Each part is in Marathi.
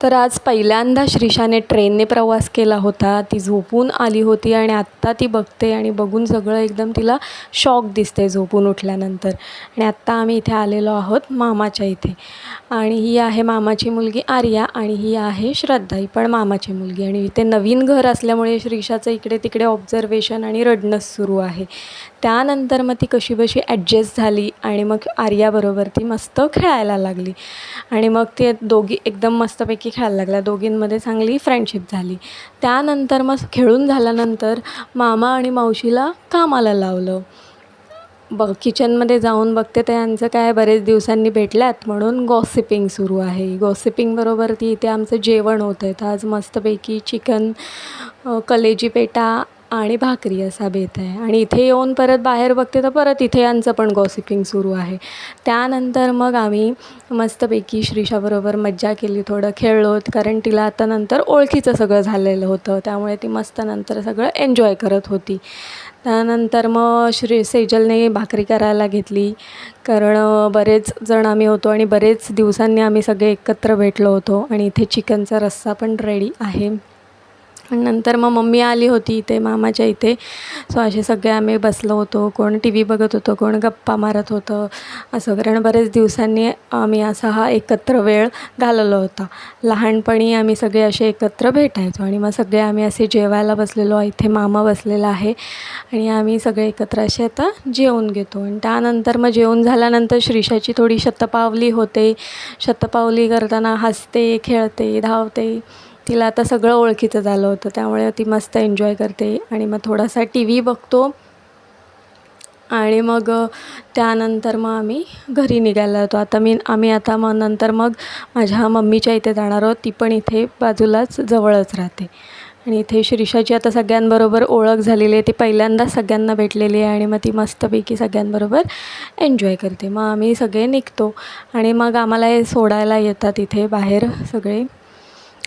तर आज पहिल्यांदा श्रीशाने ट्रेनने प्रवास केला होता. ती झोपून आली होती आणि आत्ता ती बघते आणि बघून सगळं एकदम तिला शॉक दिसते झोपून उठल्यानंतर. आणि आत्ता आम्ही इथे आलेलो आहोत मामाच्या इथे. आणि ही आहे मामाची मुलगी आर्या आणि ही आहे श्रद्धा, ही पण मामाची मुलगी. आणि इथे नवीन घर असल्यामुळे श्रीशाचं इकडे तिकडे ऑब्झर्वेशन आणि रडणंच सुरू आहे. त्यानंतर मग ती कशीबशी ॲडजस्ट झाली आणि मग आर्याबरोबर ती मस्त खेळायला लागली. आणि मग ते दोघी एकदम मस्तपैकी खेळायला लागल्या. दोघींमध्ये चांगली फ्रेंडशिप झाली. त्यानंतर मग खेळून झाल्यानंतर मामा आणि मावशीला कामाला लावलं. किचनमध्ये जाऊन बघते तर यांचं काय बरेच दिवसांनी भेटल्यात म्हणून गॉसिपिंग सुरू आहे. गॉसिपिंगबरोबर ती इथे आमचं जेवण होतं आहे. तर आज मस्तपैकी चिकन, कलेजी पेटा आणि भाकरी असा बेत आहे. आणि इथे येऊन परत बाहेर बघते तर परत इथे यांचं पण गॉसिपिंग सुरू आहे. त्यानंतर मग आम्ही मस्तपैकी श्रीशाबरोबर मज्जा केली, थोडं खेळलो, कारण तिला आता नंतर ओळखीचं सगळं झालेलं होतं. त्यामुळे ती मस्त नंतर सगळं एन्जॉय करत होती. त्यानंतर मग सेजलने भाकरी करायला घेतली, कारण बरेच जण आम्ही होतो आणि बरेच दिवसांनी आम्ही सगळे एकत्र भेटलो होतो. आणि इथे चिकनचा रस्सा पण रेडी आहे. आणि नंतर मग मम्मी आली होती इथे मामाच्या इथे. सो असे सगळे आम्ही बसलो होतो. कोण टी व्ही बघत होतं, कोण गप्पा मारत होतं असं, कारण बरेच दिवसांनी आम्ही असा हा एकत्र वेळ घालवला होता. लहानपणी आम्ही सगळे असे एकत्र भेटायचो आणि मग सगळे आम्ही असे जेवायला बसलेलो. इथे मामा बसलेला आहे आणि आम्ही सगळे एकत्र असे आता जेवून घेतो. आणि त्यानंतर मग जेवून झाल्यानंतर श्रीशाची थोडी शतपावली होते. शतपावली करताना हसते, खेळते, धावते. तिला आता सगळं ओळखीचं झालं होतं, त्यामुळे ती मस्त एन्जॉय करते. आणि मग थोडासा टी व्ही बघतो आणि मग त्यानंतर मग आम्ही घरी निघायला होतो. आम्ही आता मग नंतर मग माझ्या मम्मीच्या इथे जाणार आहोत. ती पण इथे बाजूलाच जवळच राहते. आणि इथे श्रीशाची आता सगळ्यांबरोबर ओळख झालेली आहे. ती पहिल्यांदाच सगळ्यांना भेटलेली आहे आणि मग ती मस्तपैकी सगळ्यांबरोबर एन्जॉय करते. मग आम्ही सगळे निघतो आणि मग आम्हाला हे सोडायला येतात इथे बाहेर सगळे.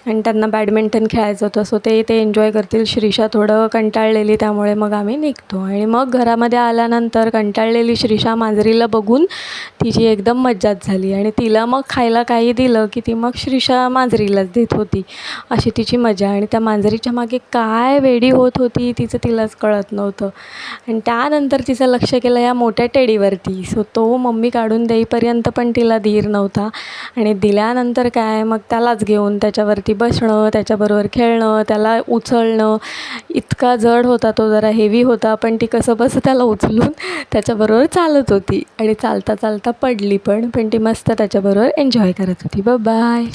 आणि त्यांना बॅडमिंटन खेळायचं होतं, सो ते एन्जॉय करतील. श्रीशा थोडं कंटाळलेली, त्यामुळे मग आम्ही निघतो. आणि मग घरामध्ये आल्यानंतर कंटाळलेली श्रीशा मांजरीला बघून तिची एकदम मज्जाच झाली. आणि तिला मग खायला काही दिलं की ती मग श्रीशा मांजरीलाच देत होती, अशी तिची मजा. आणि त्या मांजरीच्या मागे काय वेडी होत होती तिलाच कळत नव्हतं. आणि त्यानंतर तिचं लक्ष केलं या मोठ्या टेडीवरती. सो तो मम्मी काढून देईपर्यंत पण तिला धीर नव्हता. आणि दिल्यानंतर काय, मग त्यालाच घेऊन त्याच्यावरती बसणं, त्याच्याबरोबर खेळणं, त्याला उचलणं. इतका जड होता तो, जरा हेवी होता, पण ती कसं बसं त्याला उचलून त्याच्याबरोबर चालत होती. आणि चालता चालता पडली पण ती मस्त त्याच्याबरोबर एन्जॉय करत होती. बाय.